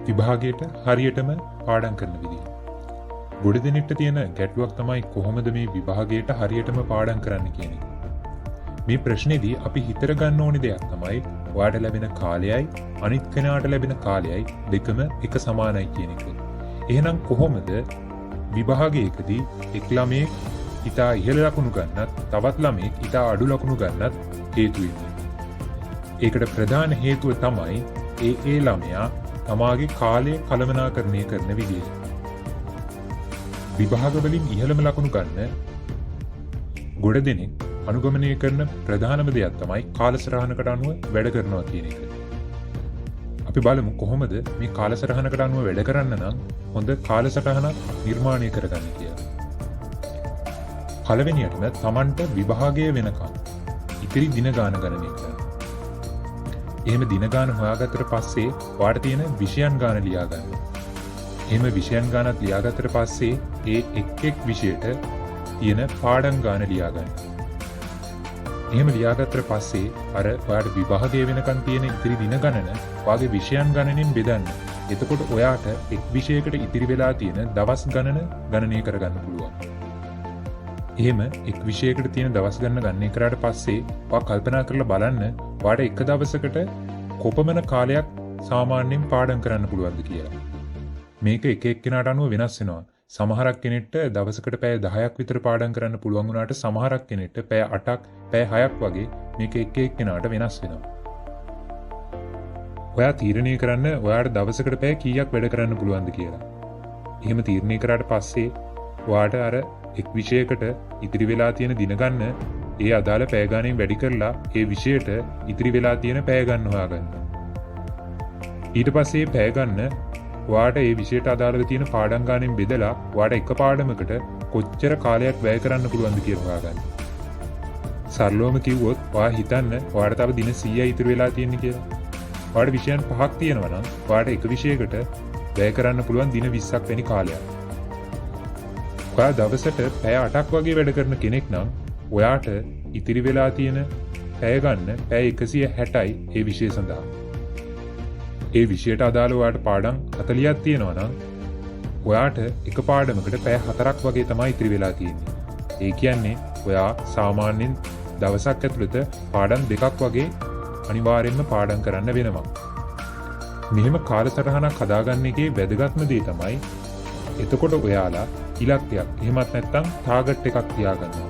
විභාගයට හරියටම පාඩම් කරන විදිහ. ගොඩ දෙනෙක්ට තියෙන ගැටලුවක් තමයි කොහොමද මේ විභාගයට හරියටම පාඩම් කරන්න කියන එක. මේ ප්‍රශ්නේදී අපි හිතර ගන්න ඕනි දෙයක් තමයි ඔයාට ලැබෙන කාලයයි අනිත් කෙනාට ලැබෙන කාලයයි දෙකම එක සමානයි කියන එක. එහෙනම් කොහොමද විභාගයකදී එක් ළමයෙක් ඉතා ඉහළ ලකුණු ගන්නත් තවත් ළමයෙක් ඉතා අඩු ලකුණු ගන්නත් හේතු වෙන්නේ? ඒකට ප්‍රධාන හේතුව තමයි ඒ ළමයා තමාගේ කාලය කළමනාකරණය කරන විදිය. විභාග වලින් ඉහළම ලකුණු ගන්න ගොඩ දෙනෙක් අනුගමනය කරන ප්‍රධානම දෙයක් තමයි කාලසටහනකට අනුව වැඩ කරනවා කියන එක. අපි බලමු කොහොමද මේ කාලසටහනකට අනුව වැඩ කරන්න නම් හොඳ කාලසටහනක් නිර්මාණය කරගන්න කියලා. පළවෙනියටම Tamanට විභාගය වෙනකම් ඉතිරි දින ගාන ගණනය කරන්න. එහෙම දින ගාන හොයාගත්තට පස්සේ ඔයාට තියෙන විෂයන් ගාන ලියා ගන්න. එහෙම විෂයන් ගානත් ලියාගත්තට පස්සේ ඒ එක් විෂයට තියෙන පාඩම් ගාන ලියා ගන්න. එහෙම ලියාගත්තට පස්සේ අර ඔයාට විභාගය වෙනකන් තියෙන ඉතිරි දින ගණන ඔයාගේ විෂයන් ගණනෙන් බෙදන්න. එතකොට ඔයාට එක් විෂයකට ඉතිරි වෙලා තියෙන දවස් ගණන ගණනය කරගන්න පුළුවන්. එහෙම එක් විෂයකට තියෙන දවස් ගණන ගණනය කරාට පස්සේ ඔයා කල්පනා කරලා බලන්න ඔයාට එක දවසකට කොපමණ කාලයක් සාමාන්‍යයෙන් පාඩම් කරන්න පුළුවන්ද කියලා. මේක එක එක්කෙනාට අනුව වෙනස් වෙනවා. සමහරක් කෙනෙක්ට දවසකට පැය 10ක් විතර පාඩම් කරන්න පුළුවන් වුණාට සමහරක් කෙනෙක්ට පැය 8ක් පැය 6ක් වගේ මේක එක එක්කෙනාට වෙනස් වෙනවා. ඔයා තීරණය කරන්න ඔයාට දවසකට පැය කීයක් වැඩ කරන්න පුළුවන්ද කියලා. එහෙම තීරණය කරාට පස්සේ ඔයාට අර එක් විෂයකට ඉතිරි වෙලා තියෙන දින ගන්න ඒ අදාළ පැය ගණන් වැඩි කරලා ඒ විෂයට ඉතිරි වෙලා තියෙන පැය ගන්න හොයාගන්න. ඊට පස්සේ පැය ගන්න ඔයාට ඒ විෂයට අදාළව තියෙන පාඩම් ගානෙන් බෙදලා ඔයාට එක පාඩමකට කොච්චර කාලයක් වැය කරන්න පුළුවන්ද කියලා හොයාගන්න. සරලවම කිව්වොත් ඔයා හිතන්න ඔයාට තව දින 100යි ඉතුරු වෙලා තියෙන්නේ කියලා. ඔයාට විෂයන් 5ක් තියෙනවා නම් ඔයාට එක විෂයකට වැය කරන්න පුළුවන් දින 20ක් වැනි කාලයක්. ඔයා දවසට පැය 8ක් වගේ වැඩ කරන කෙනෙක් නම් ඔයාට ඉතිරි වෙලා තියෙන පැය ගන්න පැය 160යි ඒ විෂය සඳහා. ඒ විෂයට අදාළ ඔයාට පාඩම් 40ක් තියෙනවා නම් ඔයාට එක පාඩමකට පැය 4ක් වගේ තමයි ඉතිරි වෙලා තියෙන්නේ. ඒ කියන්නේ ඔයා සාමාන්‍යයෙන් දවසක් ඇතුළත පාඩම් 2ක් වගේ අනිවාර්යෙන්ම පාඩම් කරන්න වෙනවා. මෙහෙම කාලසටහනක් හදාගන්න එකේ වැදගත්ම දේ තමයි එතකොට ඔයාලා ඉලක්කයක් එහෙමත් නැත්නම් ටාගට් එකක් තියාගන්නවා.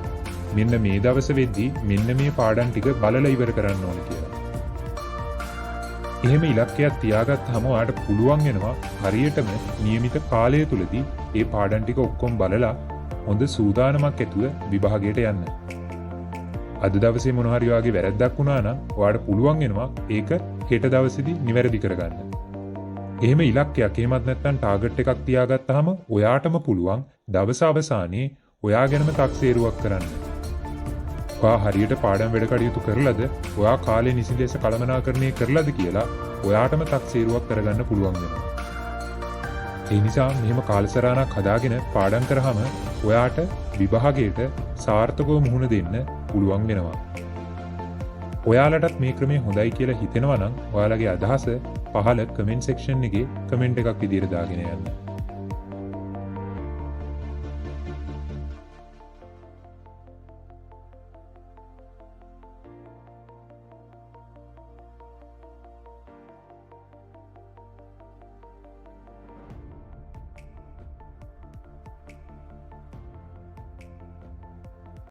මෙන්න මේ දවස වෙද්දී මෙන්න මේ පාඩම් ටික බලලා ඉවර කරන්න ඕනේ කියලා. එහෙම ඉලක්කයක් තියාගත්තාම ඔයාට පුළුවන් වෙනවා හරියටම નિયમિત කාලය තුලදී මේ පාඩම් ටික ඔක්කොම බලලා හොඳ සූදානමක් ඇතුව විභාගයට යන්න. අද දවසේ මොන හරි වගේ වැරද්දක් වුණා නම් ඔයාට පුළුවන් වෙනවා ඒක හෙට දවසේදී නිවැරදි කරගන්න. එහෙම ඉලක්කයක් එහෙමත් නැත්නම් ටාගට් එකක් තියාගත්තාම ඔයාටම පුළුවන් දවස අවසානයේ ඔයා ගැනම තක්සේරුවක් කරන්න. ඔයා හරියට පාඩම් වැඩ කටයුතු කරලාද ඔයා කාලේ නිසි ලෙස කළමනාකරණය කරලාද කියලා ඔයාටම තක්සේරුවක් කරගන්න පුළුවන් වෙනවා. ඒ නිසා මෙහෙම කාලසටහනක් හදාගෙන පාඩම් කරාම ඔයාට විභාගයට සාර්ථකව මුහුණ දෙන්න පුළුවන් වෙනවා. ඔයාලටත් මේ ක්‍රමය හොඳයි කියලා හිතෙනවා නම් ඔයාලගේ අදහස පහළ කමෙන්ට් සෙක්ෂන් එකේ කමෙන්ට් එකක් විදියට දාගෙන යන්න.